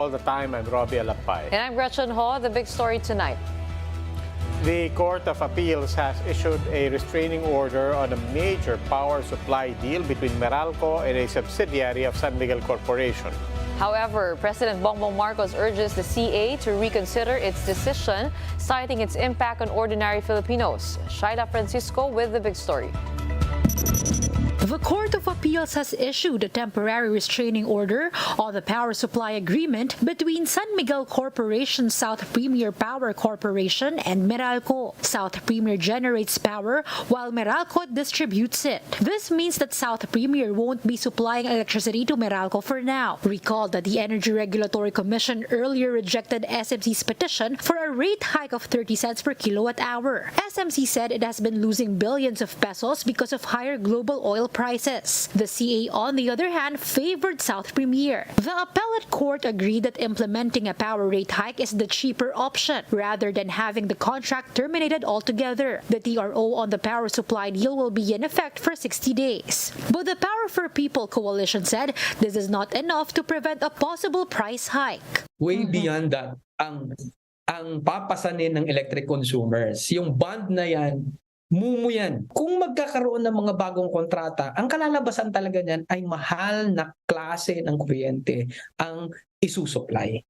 All the time, I'm Robbie Alapay. And I'm Gretchen Ho. The big story tonight. The Court of Appeals has issued a restraining order on a major power supply deal between Meralco and a subsidiary of San Miguel Corporation. However, President Bongbong Marcos urges the CA to reconsider its decision, citing its impact on ordinary Filipinos. Shaila Francisco with the big story. The Court of Appeals has issued a temporary restraining order on the power supply agreement between San Miguel Corporation, South Premier Power Corporation, and Meralco. South Premier generates power while Meralco distributes it. This means that South Premier won't be supplying electricity to Meralco for now. Recall that the Energy Regulatory Commission earlier rejected SMC's petition for a rate hike of 30 cents per kilowatt hour. SMC said it has been losing billions of pesos because of higher global oil prices. The CA, on the other hand, favored South Premier. The appellate court agreed that implementing a power rate hike is the cheaper option, rather than having the contract terminated altogether. The TRO on the power supply deal will be in effect for 60 days. But the Power for People coalition said this is not enough to prevent a possible price hike. Way beyond that, ang papasanin ng electric consumers, yung bond na yan, mumu yan. Kung magkakaroon ng mga bagong kontrata, ang kalalabasan talaga niyan ay mahal na klase ng kuryente ang isusupply.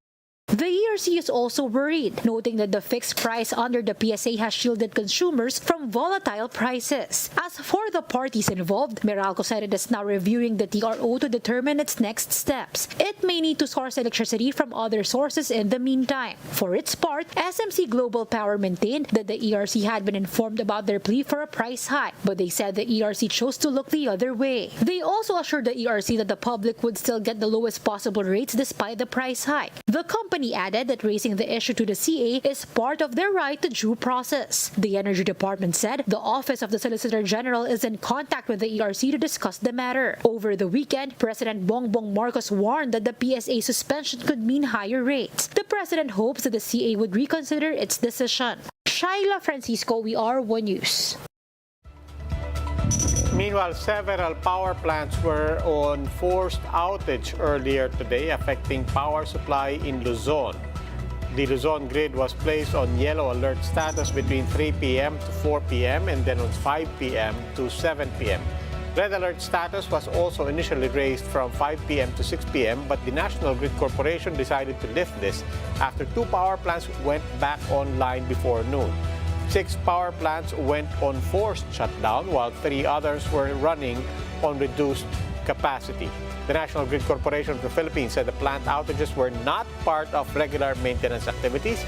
The ERC is also worried, noting that the fixed price under the PSA has shielded consumers from volatile prices. As for the parties involved, Meralco said it is now reviewing the TRO to determine its next steps. It may need to source electricity from other sources in the meantime. For its part, SMC Global Power maintained that the ERC had been informed about their plea for a price hike, but they said the ERC chose to look the other way. They also assured the ERC that the public would still get the lowest possible rates despite the price hike. The company added that raising the issue to the CA is part of their right to due process. The Energy Department said the Office of the Solicitor General is in contact with the ERC to discuss the matter. Over the weekend, President Bongbong Marcos warned that the PSA suspension could mean higher rates. The president hopes that the CA would reconsider its decision. Shaila Francisco, WR1 News. Meanwhile, several power plants were on forced outage earlier today, affecting power supply in Luzon. The Luzon grid was placed on yellow alert status between 3 p.m. to 4 p.m. and then on 5 p.m. to 7 p.m. Red alert status was also initially raised from 5 p.m. to 6 p.m., but the National Grid Corporation decided to lift this after 2 power plants went back online before noon. 6 power plants went on forced shutdown, while 3 others were running on reduced capacity. The National Grid Corporation of the Philippines said the plant outages were not part of regular maintenance activities.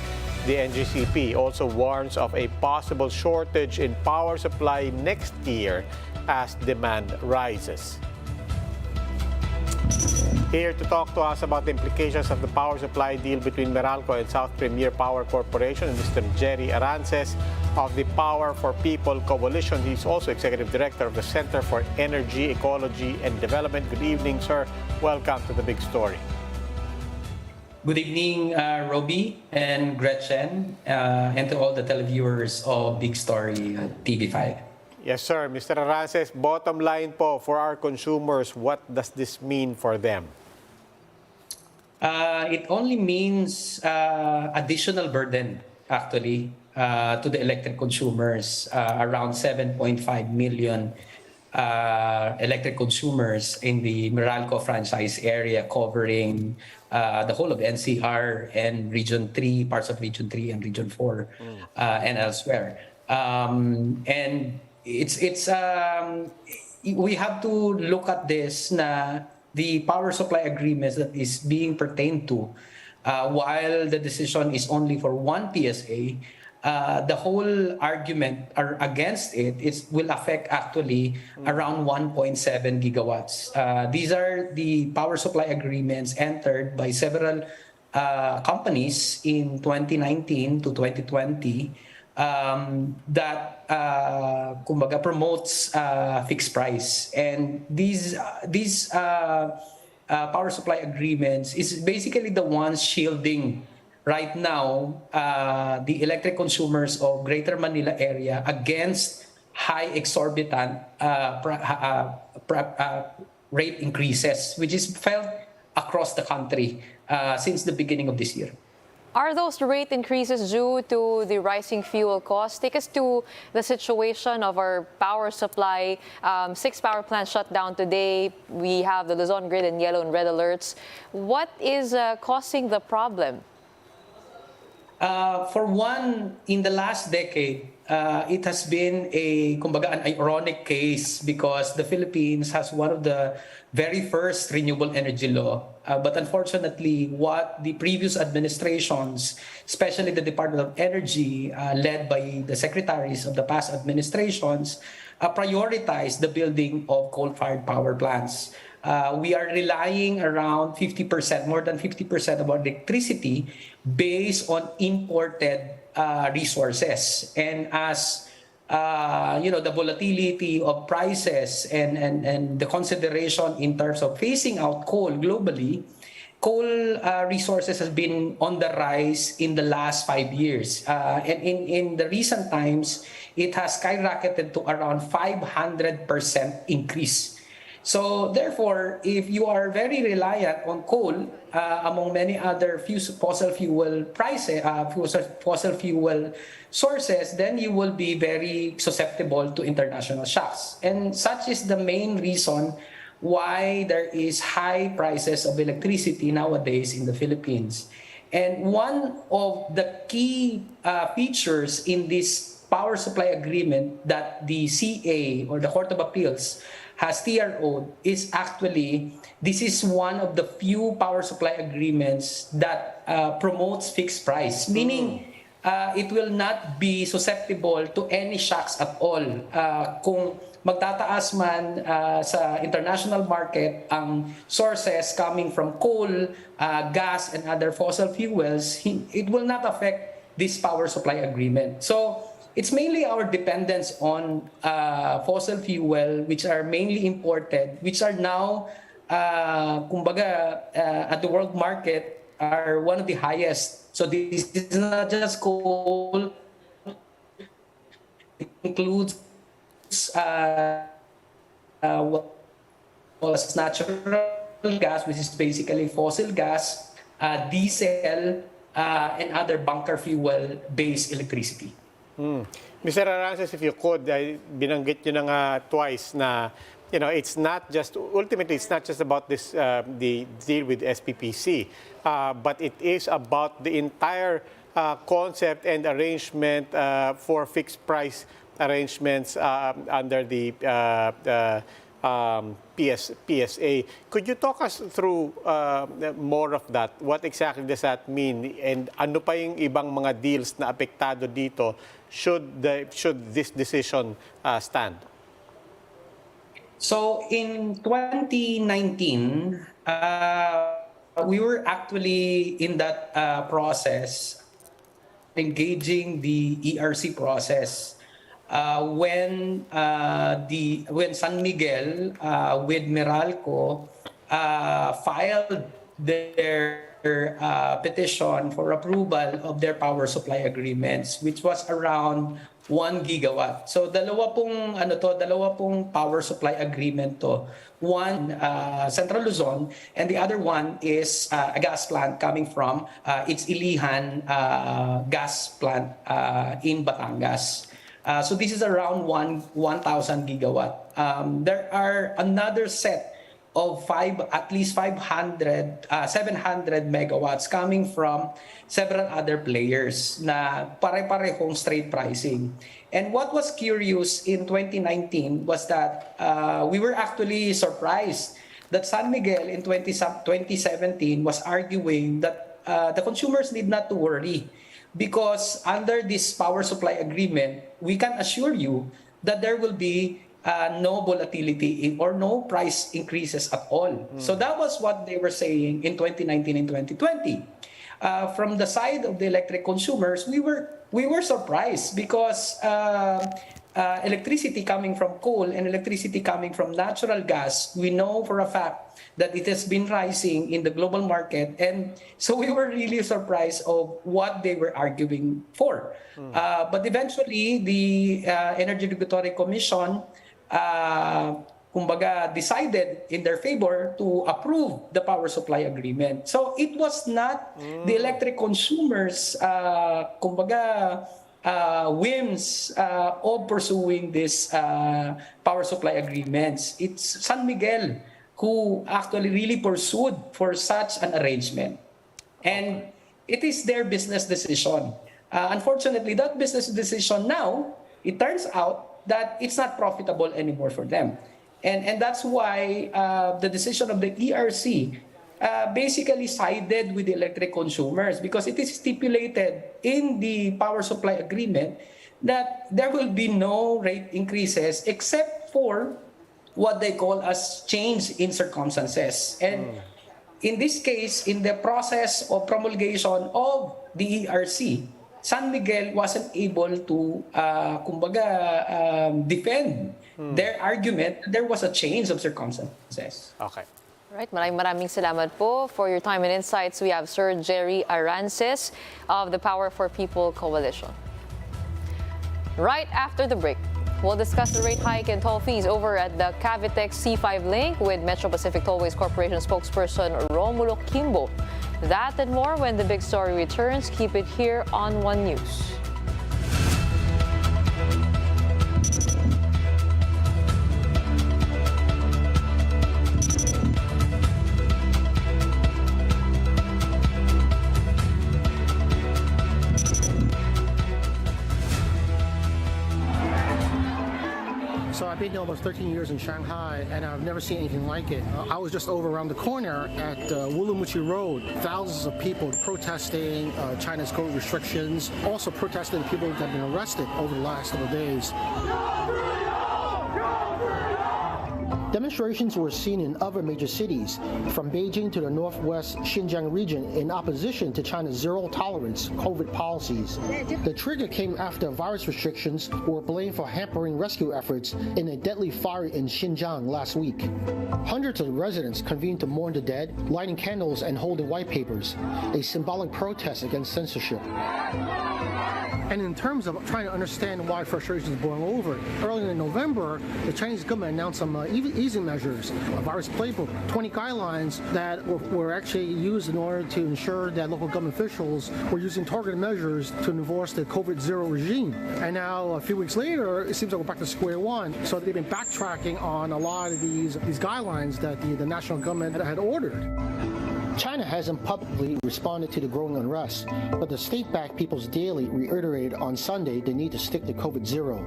The NGCP also warns of a possible shortage in power supply next year as demand rises. Here to talk to us about the implications of the power supply deal between Meralco and South Premier Power Corporation is Mr. Jerry Arances of the Power for People Coalition. He's also Executive Director of the Center for Energy, Ecology, and Development. Good evening, sir. Welcome to The Big Story. Good evening, Robbie and Gretchen, and to all the televiewers of Big Story TV5. Yes, sir. Mr. Arances, bottom line po for our consumers, what does this mean for them? It only means additional burden, actually, to the electric consumers. Around 7.5 million electric consumers in the Meralco franchise area, covering the whole of NCR and Region 3, parts of Region 3 and Region 4, and elsewhere. And we have to look at this na the power supply agreements that is being pertained to, while the decision is only for one PSA, the whole argument against it will affect actually around 1.7 gigawatts. These are the power supply agreements entered by several companies in 2019 to 2020 that kumbaga promotes fixed price, and these power supply agreements is basically the ones shielding right now the electric consumers of Greater Manila area against high exorbitant rate increases, which is felt across the country since the beginning of this year. Are those rate increases due to the rising fuel costs? Take us to the situation of our power supply. 6 power plants shut down today. We have the Luzon grid in yellow and red alerts. What is causing the problem? For one, in the last decade, it has been kumbaga, an ironic case because the Philippines has one of the very first renewable energy law. But unfortunately, what the previous administrations, especially the Department of Energy, led by the secretaries of the past administrations, prioritized the building of coal-fired power plants. We are relying around 50%, more than 50% of our electricity based on imported resources. And as the volatility of prices and the consideration in terms of phasing out coal globally, coal resources has been on the rise in the last 5 years. And in the recent times, it has skyrocketed to around 500% increase. So therefore, if you are very reliant on coal, among many other fossil fuel sources, then you will be very susceptible to international shocks. And such is the main reason why there is high prices of electricity nowadays in the Philippines. And one of the key features in this power supply agreement that the CA or the Court of Appeals has TRO'd is actually, this is one of the few power supply agreements that promotes fixed price, meaning it will not be susceptible to any shocks at all. Kung magtataas man sa international market ang sources coming from coal, gas, and other fossil fuels, it will not affect this power supply agreement. So it's mainly our dependence on fossil fuel, which are mainly imported, which are now, at the world market, are one of the highest. So this is not just coal, it includes natural gas, which is basically fossil gas, diesel, and other bunker fuel-based electricity. Mr. Arances, if you could, binanggit nyo na nga twice na, it's not just, ultimately, it's not just about this, the deal with SPPC, but it is about the entire concept and arrangement for fixed price arrangements under the PSA. Could you talk us through more of that? What exactly does that mean? And ano pa yung ibang mga deals na apektado dito should this decision stand? So in 2019, we were actually in that process, engaging the ERC process. When San Miguel with Meralco filed their petition for approval of their power supply agreements, which was around 1 gigawatt. So dalawa pong power supply agreement to. One, Central Luzon, and the other one is a gas plant coming from its Ilihan gas plant in Batangas. So this is around 1,000 gigawatt. There are another set of at least 700 megawatts coming from several other players na pare-parehong straight pricing. And what was curious in 2019 was that we were actually surprised that San Miguel in 2017 was arguing that the consumers need not to worry, because under this power supply agreement, we can assure you that there will be no volatility or no price increases at all. So that was what they were saying in 2019 and 2020. From the side of the electric consumers, we were surprised because electricity coming from coal and electricity coming from natural gas, we know for a fact that it has been rising in the global market, and so we were really surprised of what they were arguing for. But eventually, the Energy Regulatory Commission kumbaga, decided in their favor to approve the power supply agreement. So it was not the electric consumers, kumbaga, whims of pursuing this power supply agreements. It's San Miguel who actually really pursued for such an arrangement. And it is their business decision. Unfortunately, that business decision now, it turns out that it's not profitable anymore for them. And that's why the decision of the ERC basically sided with the electric consumers, because it is stipulated in the power supply agreement that there will be no rate increases except for what they call as change in circumstances. And in this case, in the process of promulgation of the ERC, San Miguel wasn't able to, defend their argument that there was a change of circumstances. Okay. Right, maraming salamat po for your time and insights. We have Sir Jerry Arances of the Power for People Coalition. Right after the break, we'll discuss the rate hike and toll fees over at the Cavitex C5 link with Metro Pacific Tollways Corporation spokesperson Romulo Kimbo. That and more when the big story returns. Keep it here on One News. So I've been almost 13 years in Shanghai, and I've never seen anything like it. I was just over around the corner at Wulumuchi Road. Thousands of people protesting China's COVID restrictions, also protesting people that have been arrested over the last couple of days. Demonstrations were seen in other major cities, from Beijing to the northwest Xinjiang region, in opposition to China's zero-tolerance COVID policies. The trigger came after virus restrictions were blamed for hampering rescue efforts in a deadly fire in Xinjiang last week. Hundreds of residents convened to mourn the dead, lighting candles and holding white papers, a symbolic protest against censorship. And in terms of trying to understand why frustration is boiling over, earlier in November, the Chinese government announced some easing measures, a virus playbook, 20 guidelines that were actually used in order to ensure that local government officials were using targeted measures to enforce the COVID zero regime. And now, a few weeks later, it seems like we're back to square one. So they've been backtracking on a lot of these guidelines that the national government had ordered. China hasn't publicly responded to the growing unrest, but the state-backed People's Daily reiterated on Sunday the need to stick to COVID zero.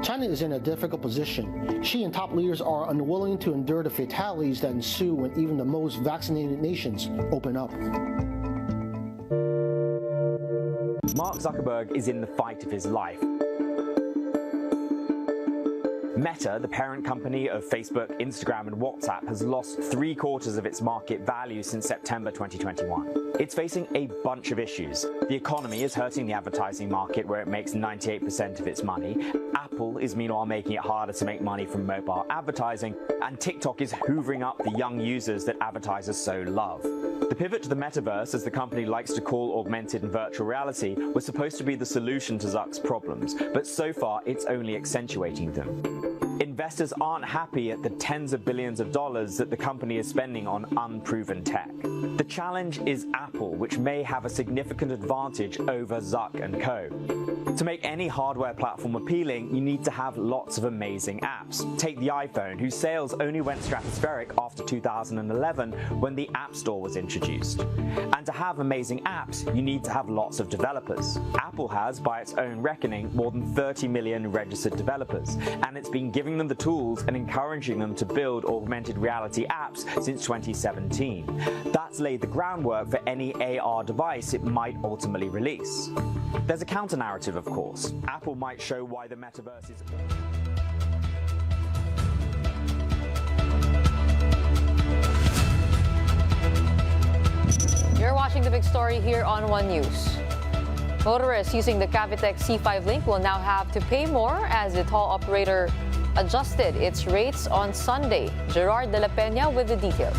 China is in a difficult position. Xi and top leaders are unwilling to endure the fatalities that ensue when even the most vaccinated nations open up. Mark Zuckerberg is in the fight of his life. Meta, the parent company of Facebook, Instagram, and WhatsApp, has lost 3/4 of its market value since September 2021. It's facing a bunch of issues. The economy is hurting the advertising market, where it makes 98% of its money. Apple is meanwhile making it harder to make money from mobile advertising, and TikTok is hoovering up the young users that advertisers so love. The pivot to the metaverse, as the company likes to call augmented and virtual reality, was supposed to be the solution to Zuck's problems, but so far it's only accentuating them. Investors aren't happy at the tens of billions of dollars that the company is spending on unproven tech. The challenge is Apple, which may have a significant advantage over Zuck and co. To make any hardware platform appealing, you need to have lots of amazing apps. Take the iPhone, whose sales only went stratospheric after 2011 when the App Store was introduced. And to have amazing apps, you need to have lots of developers. Apple has, by its own reckoning, more than 30 million registered developers, and it's been giving them the tools and encouraging them to build augmented reality apps since 2017. That's laid the groundwork for any AR device it might ultimately release. There's a counter-narrative, of course. Apple might show why the metaverse is... You're watching the big story here on One News. Motorists using the Cavitex C5 link will now have to pay more as the toll operator adjusted its rates on Sunday. Gerard de la Peña with the details.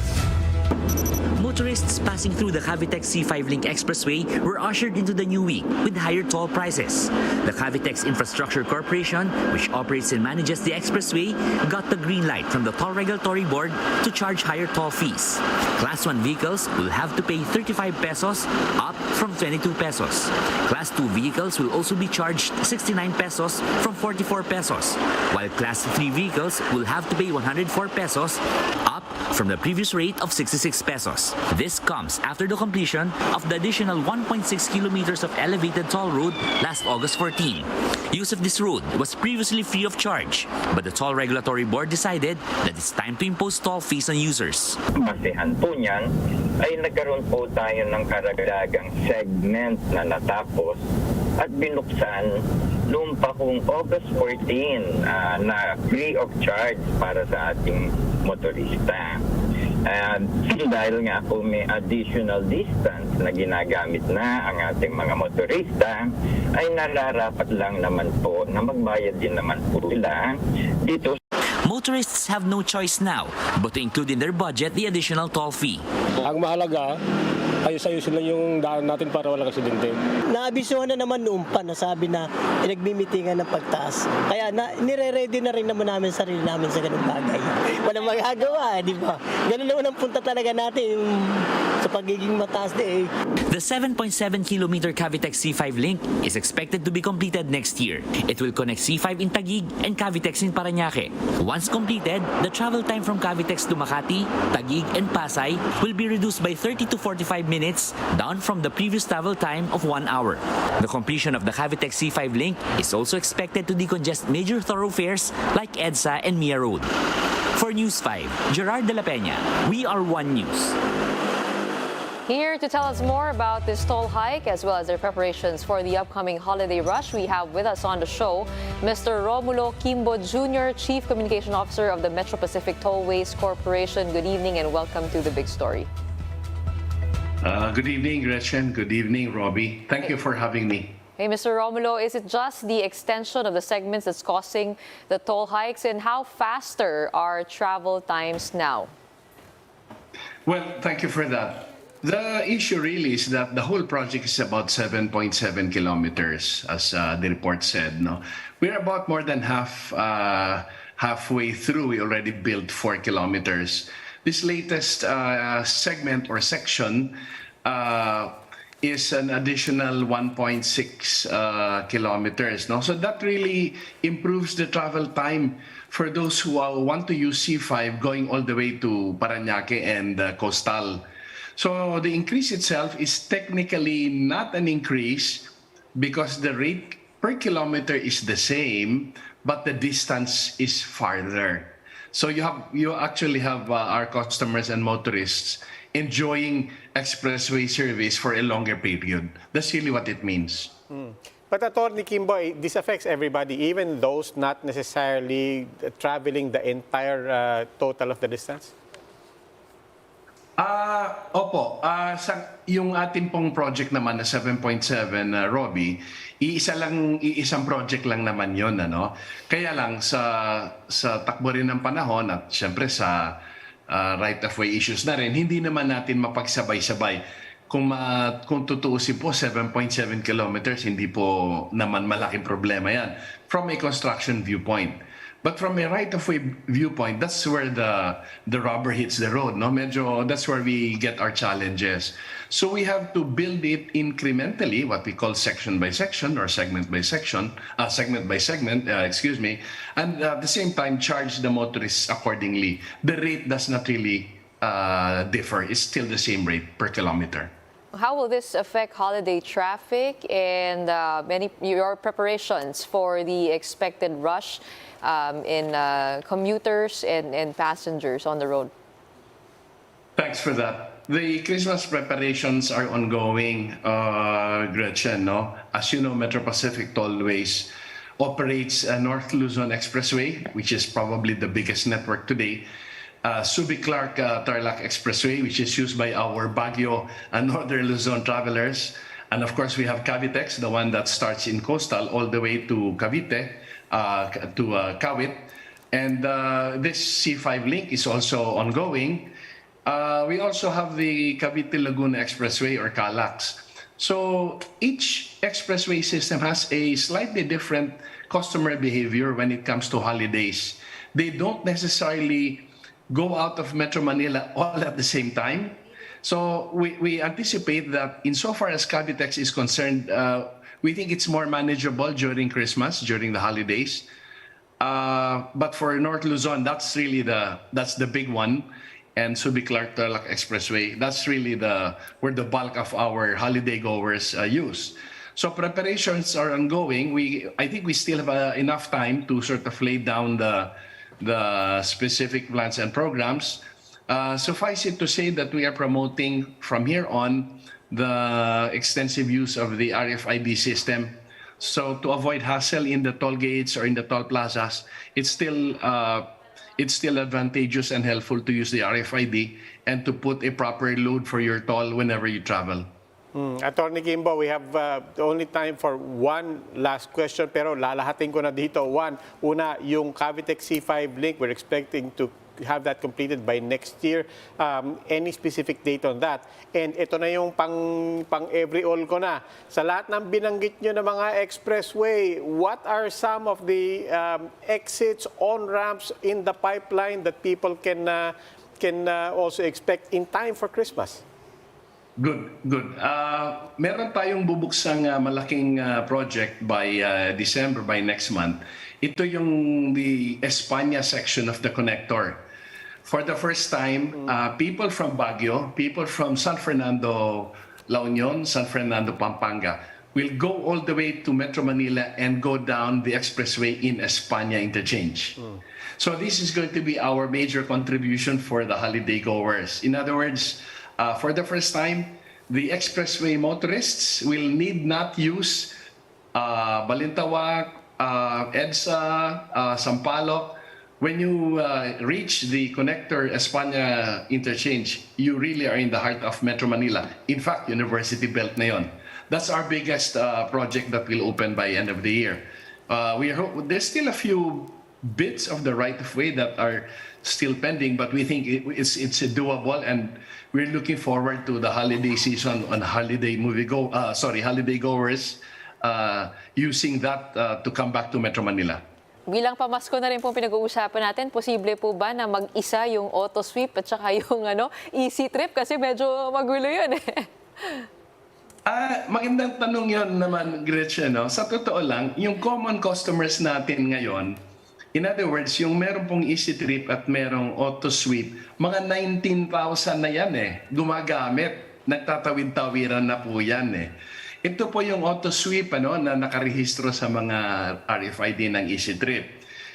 Motorists passing through the Cavitex C5 Link Expressway were ushered into the new week with higher toll prices. The Cavitex Infrastructure Corporation, which operates and manages the expressway, got the green light from the Toll Regulatory Board to charge higher toll fees. Class 1 vehicles will have to pay 35 pesos, up from 22 pesos. Class 2 vehicles will also be charged 69 pesos from 44 pesos, while Class 3 vehicles will have to pay 104 pesos, up from the previous rate of 66 pesos. This comes after the completion of the additional 1.6 kilometers of elevated toll road last August 14. Use of this road was previously free of charge, but the Toll Regulatory Board decided that it's time to impose toll fees on users. Basehan po niyan ay nagkaroon po tayo ng karagdagang segment na natapos at binuksan noong pa kung August 14 na free of charge para sa ating motorista. Dahil nga po may additional distance na ginagamit na ang ating mga motorista, ay nararapat lang naman po na magbayad din naman po sila dito. Motorists have no choice now but to include in their budget the additional toll fee. Ang mahalaga, ayos-ayusin lang yung daan natin para walang aksidente. Naabisuhan na naman noon pa na sabi na nagmimitingan ng pagtaas. Kaya nire-ready na rin naman namin sarili namin sa ganung bagay. Walang magagawa, di ba? Ganun naman ang punta talaga natin sa pagiging mataas eh. The 7.7-kilometer Cavitex C5 link is expected to be completed next year. It will connect C5 in Taguig and Cavitex in Parañaque. Once completed, the travel time from Cavitex to Makati, Taguig, and Pasay will be reduced by 30 to 45 minutes, down from the previous travel time of 1 hour. The completion of the Cavitex C5 link is also expected to decongest major thoroughfares like EDSA and Mia Road. For News 5, Gerard de la Peña, We Are One News. Here to tell us more about this toll hike as well as their preparations for the upcoming holiday rush, we have with us on the show Mr. Romulo Kimbo Jr., Chief Communication Officer of the Metro Pacific Tollways Corporation. Good evening and welcome to The Big Story. Good evening, Gretchen. Good evening, Robbie. Thank you for having me. Hey, Mr. Romulo, is it just the extension of the segments that's causing the toll hikes, and how faster are travel times now? Well, thank you for that. The issue really is that the whole project is about 7.7 kilometers, as the report said. No, we're about more than halfway through. We already built 4 kilometers. This latest segment or section is an additional 1.6 kilometers. No, so that really improves the travel time for those who want to use C5 going all the way to Parañaque and Coastal. So the increase itself is technically not an increase because the rate per kilometer is the same, but the distance is farther. So you actually have our customers and motorists enjoying expressway service for a longer period. That's really what it means. But Attorney Kimbo, this affects everybody, even those not necessarily traveling the entire total of the distance? Opo. Yung ating pong project naman na 7.7, Robbie, isang project lang naman yun. Ano? Kaya lang sa takbo rin ng panahon at syempre sa right-of-way issues na rin, hindi naman natin mapagsabay-sabay. Kung tutuusin po, 7.7 kilometers, hindi po naman malaking problema yan from a construction viewpoint. But from a right-of-way viewpoint, that's where the rubber hits the road. No, medyo that's where we get our challenges. So we have to build it incrementally, what we call section by section or segment by segment, excuse me, and at the same time charge the motorists accordingly. The rate does not really differ; it's still the same rate per kilometer. How will this affect holiday traffic and your preparations for the expected rush in commuters and passengers on the road? Thanks for that. The Christmas preparations are ongoing, Gretchen. No? As you know, Metro Pacific Tollways operates a North Luzon Expressway, which is probably the biggest network today. Subic-Clark Tarlac Expressway, which is used by our Baguio and Northern Luzon travelers. And of course, we have Cavitex, the one that starts in Coastal all the way to Cavite, to Kawit. And this C5 link is also ongoing. We also have the Cavite-Laguna Expressway or CALAX. So each expressway system has a slightly different customer behavior when it comes to holidays. They don't necessarily go out of Metro Manila all at the same time. So we anticipate that insofar as Cavitex is concerned, we think it's more manageable during Christmas, during the holidays. But for North Luzon, that's the big one. And Subic-Clark-Tarlac Expressway, that's really where the bulk of our holiday goers use. So preparations are ongoing. I think we still have enough time to sort of lay down the specific plans and programs. Suffice it to say that we are promoting from here on the extensive use of the RFID system. So to avoid hassle in the toll gates or in the toll plazas, it's still advantageous and helpful to use the RFID and to put a proper load for your toll whenever you travel. Attorney Kimbo, we have only time for one last question, pero lalahatin ko na dito. Una, yung Cavitex C5 link, we're expecting to have that completed by next year. Any specific date on that? And ito na yung pang every all ko na. Sa lahat ng binanggit nyo na mga expressway, what are some of the exits, on-ramps in the pipeline that people can also expect in time for Christmas? Good. Meron tayong bubuksang malaking project by December, by next month. Ito yung the España section of the connector. For the first time, people from Baguio, people from San Fernando, La Union, San Fernando, Pampanga, will go all the way to Metro Manila and go down the expressway in España interchange. So this is going to be our major contribution for the holiday goers. In other words, for the first time, the expressway motorists will need not use Balintawak, EDSA, Sampaloc. When you reach the connector España interchange, you really are in the heart of Metro Manila. In fact, University Belt na yun. That's our biggest project that will open by end of the year. There's still a few bits of the right-of-way that are still pending, but we think it's doable, and we're looking forward to the holiday season on holiday goers using that to come back to Metro Manila. Bilang pamasko na rin po pinag-uusapan natin, posible po ba na mag-isa yung auto sweep at saka yung easy trip? Kasi medyo magulo yun eh. Magandang tanong yun naman, Gretchen. No? Sa totoo lang, yung common customers natin ngayon, in other words, yung meron pong easy trip at merong auto sweep, mga 19,000 na yan eh, gumagamit. Nagtatawid-tawiran na po yan eh. Ito po yung auto sweep na nakarehistro sa mga RFID ng Easy Trip.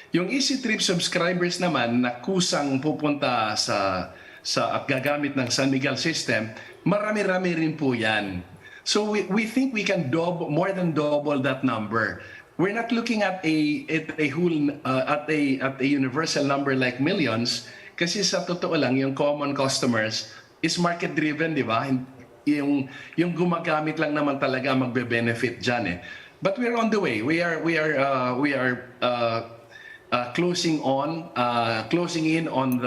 Yung Easy Trip subscribers naman na kusang pupunta sa at gagamit ng San Miguel system, marami-rami rin po yan. So we think we can more than double that number. We're not looking at a universal number like millions, kasi sa totoo lang yung common customers is market driven, di ba? Yung gumagamit lang naman talaga magbe-benefit diyan eh. But we're on the way. We are closing in on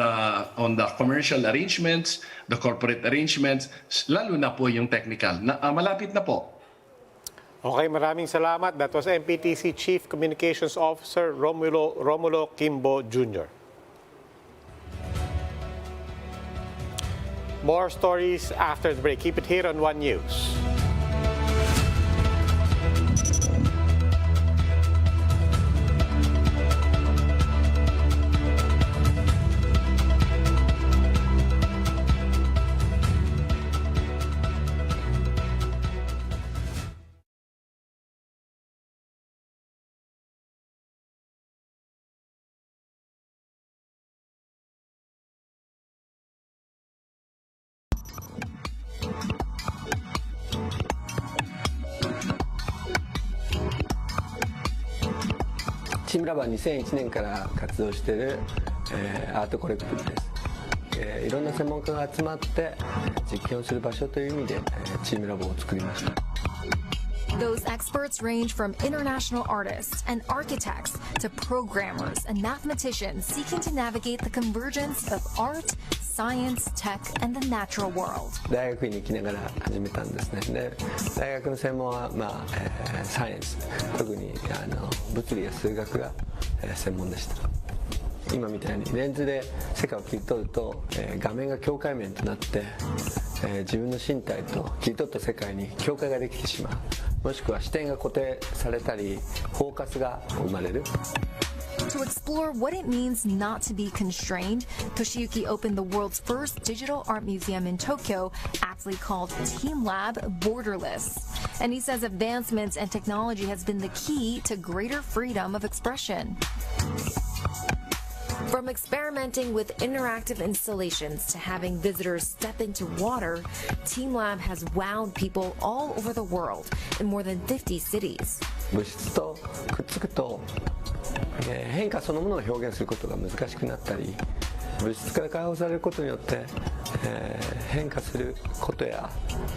the commercial arrangements, the corporate arrangements, lalo na po yung technical. Malapit na po. Okay, maraming salamat. That was MPTC Chief Communications Officer Romulo Kimbo Jr. More stories after the break. Keep it here on One News.チームラバー2001年から活動している、アートコレクティブです、いろんな専門家が集まって実験をする場所という意味で、チームラボを作りました。 Those experts range from international artists and architects to programmers and mathematicians seeking to navigate the convergence of art, science, tech, and the natural world. 大学院に行きながら始めたんですね。で、大学の専門は、サイエンス、特に物理や数学が、専門でした。今みたいにレンズで世界を切り取ると、画面が境界面となって、自分の身体と切り取った世界に境界ができてしまう。もしくは視点が固定されたり、フォーカスが生まれる。To explore what it means not to be constrained, Toshiyuki opened the world's first digital art museum in Tokyo, aptly called Team Lab Borderless. And he says advancements in technology has been the key to greater freedom of expression. From experimenting with interactive installations to having visitors step into water, Team Lab has wowed people all over the world in more than 50 cities. 物質とくっつくと、変化そのものを表現することが難しくなったり、物質から解放されることによって、変化することや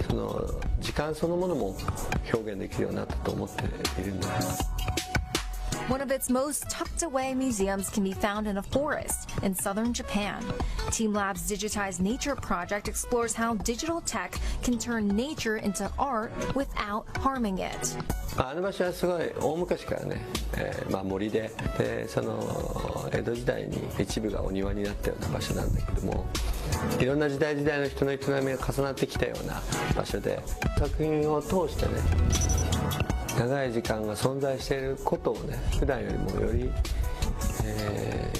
その時間そのものも表現できるようになったと思っているんです。One of its most tucked away museums can be found in a forest in southern Japan. Team Lab's Digitized Nature project explores how digital tech can turn nature into art without harming it. あの場所はすごい大昔からね、森で、その江戸時代に一部がお庭になったような場所なんだけども、いろんな時代の人の営みが重なってきたような場所で、作品を通してね、長い時間が存在していることをね、普段よりもより、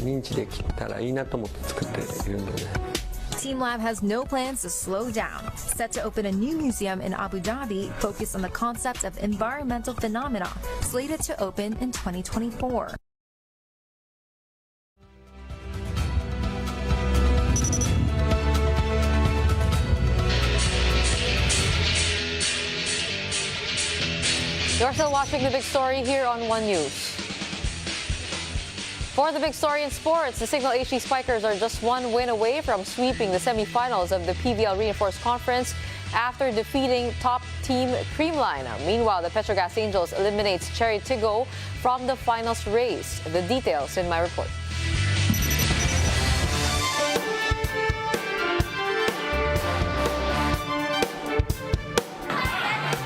認知できたらいいなと思って作っているんだよね。Team Lab has no plans to slow down. Set to open a new museum in Abu Dhabi focused on the concept of environmental phenomena, slated to open in 2024. You're still watching The Big Story here on One News. For the big story in sports, the Cignal HD Spikers are just one win away from sweeping the semifinals of the PVL Reinforced Conference after defeating top team Creamline. Meanwhile, the Petrogas Angels eliminates Cherry Tigo from the finals race. The details in my report.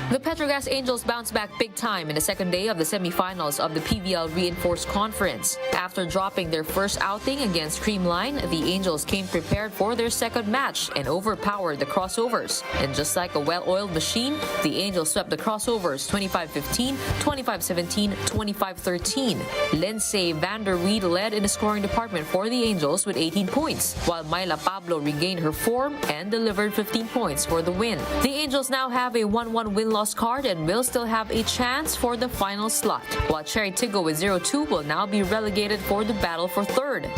The Petrogas Angels bounced back big time in the second day of the semifinals of the PVL Reinforced Conference. After dropping their first outing against Creamline, the Angels came prepared for their second match and overpowered the Crossovers. And just like a well-oiled machine, the Angels swept the Crossovers 25-15, 25-17, 25-13. Lindsay Vanderweed led in the scoring department for the Angels with 18 points, while Myla Pablo regained her form and delivered 15 points for the win. The Angels now have a 1-1 win-loss card and will still have a chance for the final slot, while Cherry Tigo with 0-2 will now be relegated for the battle for third.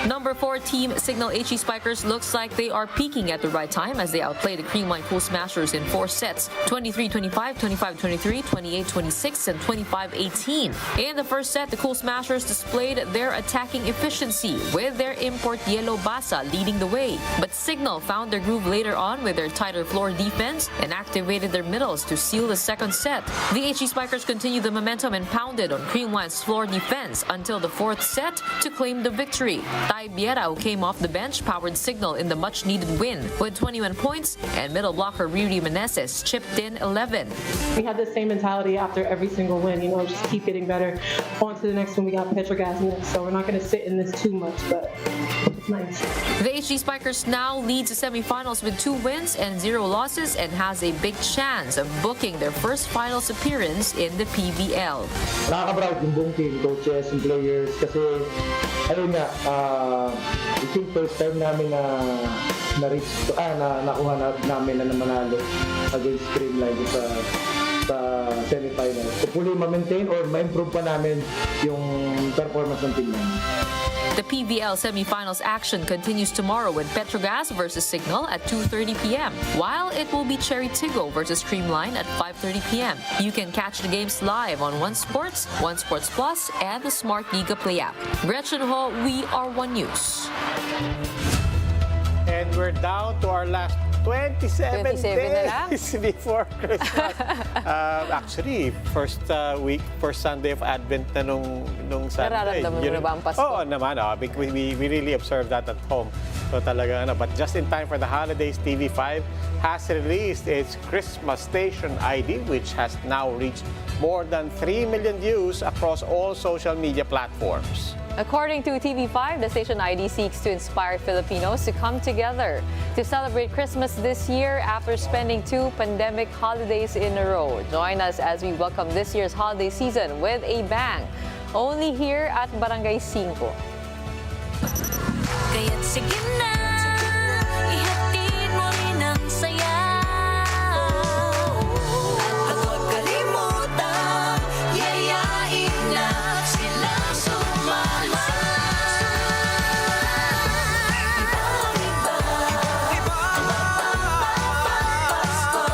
Number 4 team Cignal HD Spikers looks like they are peaking at the right time as they outplay the Creamline Cool Smashers in 4 sets, 23-25, 25-23, 28-26, and 25-18. In the first set, the Cool Smashers displayed their attacking efficiency with their import Yellow Basa leading the way. But Cignal found their groove later on with their tighter floor defense and activated their middles to seal the second set. The HD Spikers continued the momentum and pounded on Creamline's floor defense until the 4th set to claim the victory. Tai Biera, who came off the bench, powered Cignal in the much-needed win with 21 points, and middle blocker Riri Meneses chipped in 11. We had the same mentality after every single win, just keep getting better. On to the next one, we got Petrogas next, so we're not going to sit in this too much, but it's nice. The HD Spikers now leads the semifinals with 2 wins and 0 losses and has a big chance of booking their first finals appearance in the PVL. Nakaka-proud yung buong team, coaches and players, kasi ayun nga, I think first time namin nakuha namin na manalo against Creamline sa semifinal. Hopefully ma-maintain or ma-improve pa namin yung performance ng team namin. The PVL semifinals action continues tomorrow with Petrogas versus Cignal at 2:30 p.m., while it will be Cherry Tigo versus Creamline at 5:30 p.m. You can catch the games live on One Sports, One Sports Plus, and the Smart Giga Play app. Gretchen Ho, we are One News. And we're down to our last 27 na lang? days before Christmas. Actually, first Sunday of Advent na nung Sunday. Nararamdaman mo na ba ang Pasko? Oo naman. We really observe that at home. So talaga, but just in time for the holidays, TV5 has released its Christmas Station ID, which has now reached more than 3 million views across all social media platforms. According to TV5, the station ID seeks to inspire Filipinos to come together to celebrate Christmas this year after spending 2 pandemic holidays in a row. Join us as we welcome this year's holiday season with a bang. Only here at Barangay 5. Kaya't sige na, ihatid mo rin ang saya. At huwag kalimutan, yayain na sila sumama. Iba-iba, Pasko.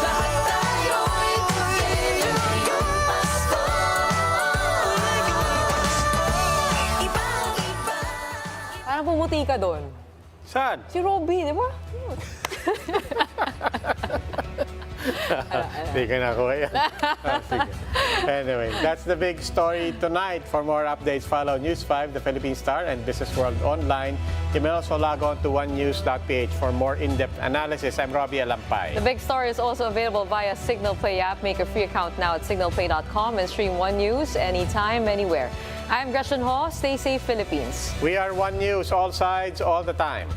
Lahat tayo'y together yung Pasko. Parang pumuti ka doon. Saan? Si Robby, di ba? Hindi ka nakuha yan. Sige. Anyway, that's the big story tonight. For more updates, follow News 5, The Philippine Star, and Business World Online. You may also log on to onenews.ph for more in-depth analysis. I'm Robbie Alampay. The big story is also available via Cignal Play app. Make a free account now at signalplay.com and stream One News anytime, anywhere. I'm Gretchen Ho. Stay safe, Philippines. We are One News, all sides, all the time.